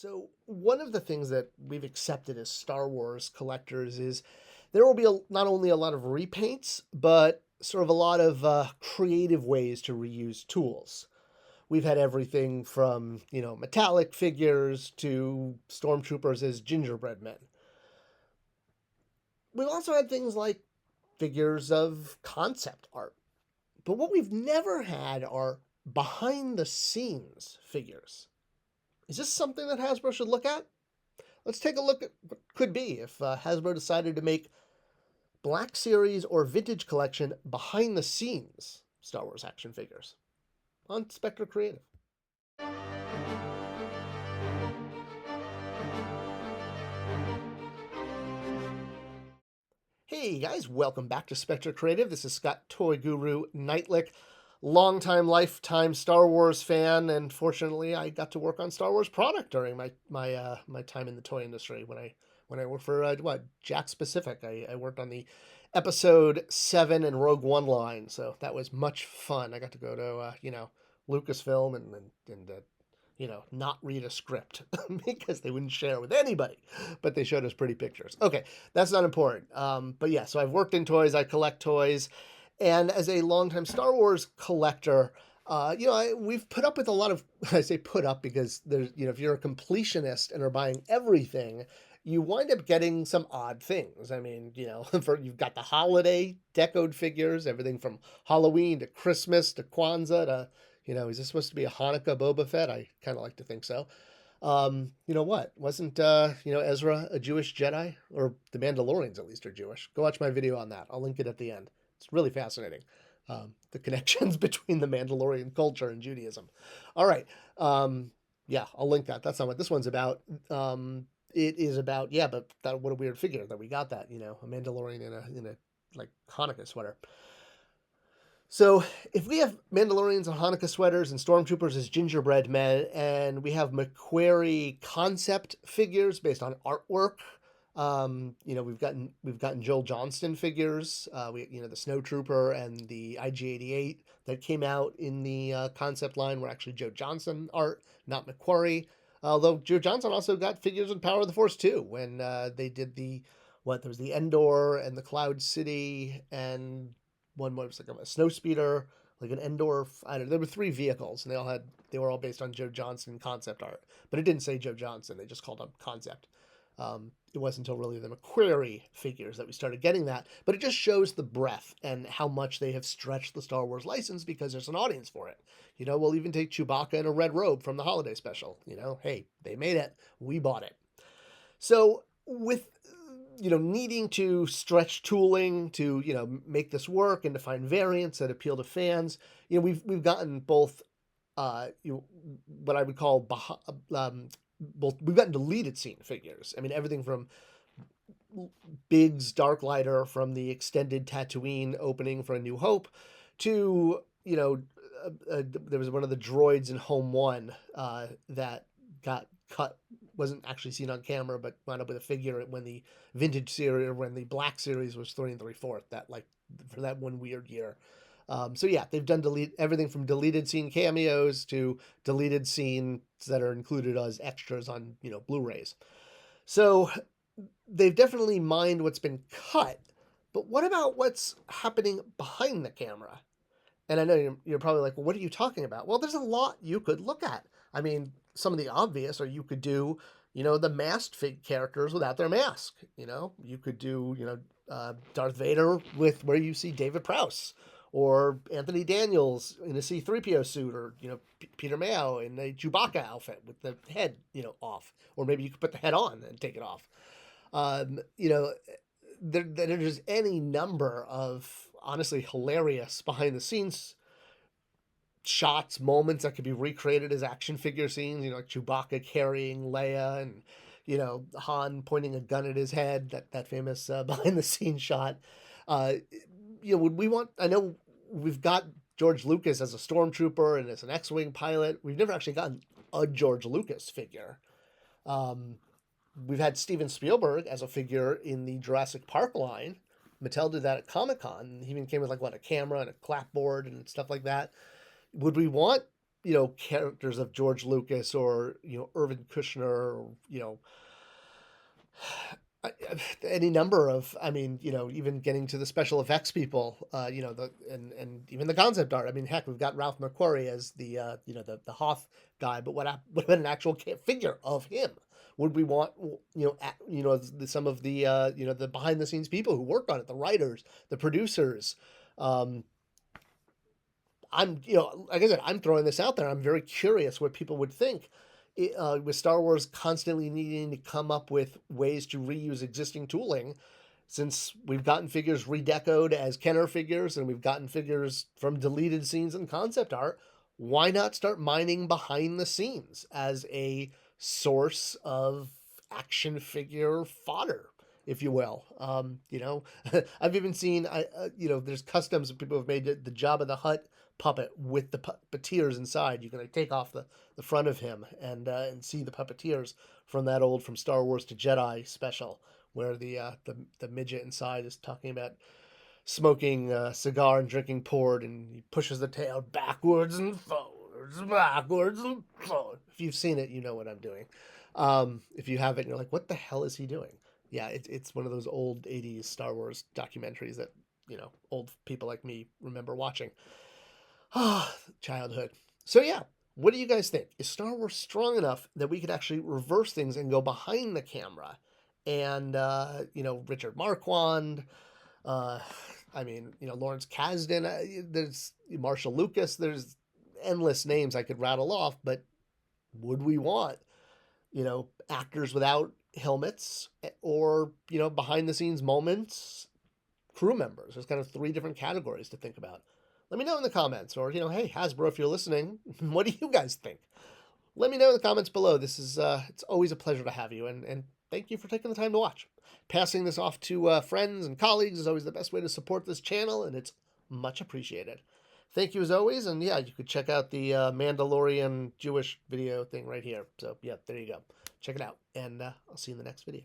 So, one of the things that we've accepted as Star Wars collectors is there will be not only a lot of repaints, but sort of a lot of creative ways to reuse tools. We've had everything from, metallic figures to stormtroopers as gingerbread men. We've also had things like figures of concept art. But what we've never had are behind the scenes figures. Is this something that Hasbro should look at? Let's take a look at what could be if Hasbro decided to make Black Series or Vintage Collection behind the scenes Star Wars action figures on Spector Creative. Hey guys, welcome back to Spector Creative. This is Scott Toy Guru Neitlich, longtime, lifetime Star Wars fan, and fortunately, I got to work on Star Wars product during my time in the toy industry when I worked for Jack Specific. I worked on the Episode 7 and Rogue One line, so that was much fun. I got to go to Lucasfilm and not read a script because they wouldn't share it with anybody, but they showed us pretty pictures. Okay, that's not important. But yeah, so I've worked in toys, I collect toys, and as a longtime Star Wars collector, we've put up with a lot of, I say put up because there's, if you're a completionist and are buying everything, you wind up getting some odd things. I mean, you've got the holiday decoed figures, everything from Halloween to Christmas to Kwanzaa to, is this supposed to be a Hanukkah Boba Fett? I kind of like to think so. You know what? Wasn't, Ezra a Jewish Jedi? Or the Mandalorians, at least, are Jewish. Go watch my video on that. I'll link it at the end. It's really fascinating. The connections between the Mandalorian culture and Judaism. All right. Yeah, I'll link that. That's not what this one's about. It is about, yeah, but what a weird figure that we got that, a Mandalorian in a like Hanukkah sweater. So if we have Mandalorians and Hanukkah sweaters and stormtroopers as gingerbread men, and we have McQuarrie concept figures based on artwork, we've gotten Joel Johnston figures, the Snow Trooper and the IG-88 that came out in the concept line were actually Joe Johnston art, not McQuarrie. Although Joe Johnston also got figures in Power of the Force too, when they did there was the Endor and the Cloud City, and one was like a snow speeder, like an Endor. I don't know. There were 3 vehicles, and they were all based on Joe Johnston concept art, but it didn't say Joe Johnston. They just called them concept. It wasn't until really the McQuarrie figures that we started getting that, but it just shows the breadth and how much they have stretched the Star Wars license because there's an audience for it. We'll even take Chewbacca in a red robe from the holiday special. Hey, they made it. We bought it. So with needing to stretch tooling to make this work and to find variants that appeal to fans, we've gotten both what I would call both. We've gotten deleted scene figures. I mean, everything from Biggs Darklighter from the extended Tatooine opening for A New Hope to there was one of the droids in Home One that got cut, wasn't actually seen on camera, but wound up with a figure when the vintage series, or when the Black Series was 3 3/4, that like for that one weird year. So yeah, they've done everything from deleted scene cameos to deleted scenes that are included as extras on Blu-rays. So they've definitely mined what's been cut, but what about what's happening behind the camera? And I know you're probably like, well, what are you talking about? Well, there's a lot you could look at. I mean, some of the obvious are you could do, the masked fig characters without their mask. You could do, Darth Vader with where you see David Prowse, or Anthony Daniels in a C-3PO suit, or, Peter Mayo in a Chewbacca outfit with the head, off. Or maybe you could put the head on and take it off. There's any number of honestly hilarious behind the scenes shots, moments that could be recreated as action figure scenes, like Chewbacca carrying Leia and, Han pointing a gun at his head, that famous behind the scenes shot. I know we've got George Lucas as a stormtrooper and as an X-Wing pilot. We've never actually gotten a George Lucas figure. We've had Steven Spielberg as a figure in the Jurassic Park line. Mattel did that at Comic-Con. He even came with a camera and a clapboard and stuff like that. Would we want characters of George Lucas or, Irvin Kushner, or, any number of, I mean, even getting to the special effects people, and even the concept art. I mean, heck, we've got Ralph McQuarrie as the, the Hoth guy, but what about an actual figure of him? Would we want, some of the, the behind the scenes people who worked on it, the writers, the producers, um, like I said, I'm throwing this out there. I'm very curious what people would think. With Star Wars constantly needing to come up with ways to reuse existing tooling, since we've gotten figures redecoed as Kenner figures and we've gotten figures from deleted scenes and concept art, why not start mining behind the scenes as a source of action figure fodder, if you will? I've even seen, there's customs that people have made the Jabba the Hutt puppet with the puppeteers inside. You can like take off the front of him and see the puppeteers from that old From Star Wars to Jedi special, where the midget inside is talking about smoking a cigar and drinking port, and he pushes the tail backwards and forwards, backwards and forwards. If you've seen it, you know what I'm doing. If you haven't, you're like, what the hell is he doing? Yeah, it's one of those old 80s Star Wars documentaries that, old people like me remember watching. Ah, childhood. So yeah, what do you guys think? Is Star Wars strong enough that we could actually reverse things and go behind the camera? And Richard Marquand, uh, I mean, Lawrence Kasdan, there's Marshall Lucas, there's endless names I could rattle off, but would we want, actors without helmets, or, behind the scenes moments, crew members? There's kind of three different categories to think about. Let me know in the comments, or, hey, Hasbro, if you're listening, what do you guys think? Let me know in the comments below. This is, it's always a pleasure to have you, and thank you for taking the time to watch. Passing this off to friends and colleagues is always the best way to support this channel, and it's much appreciated. Thank you as always, and yeah, you could check out the Mandalorian Jewish video thing right here. So yeah, there you go. Check it out, and I'll see you in the next video.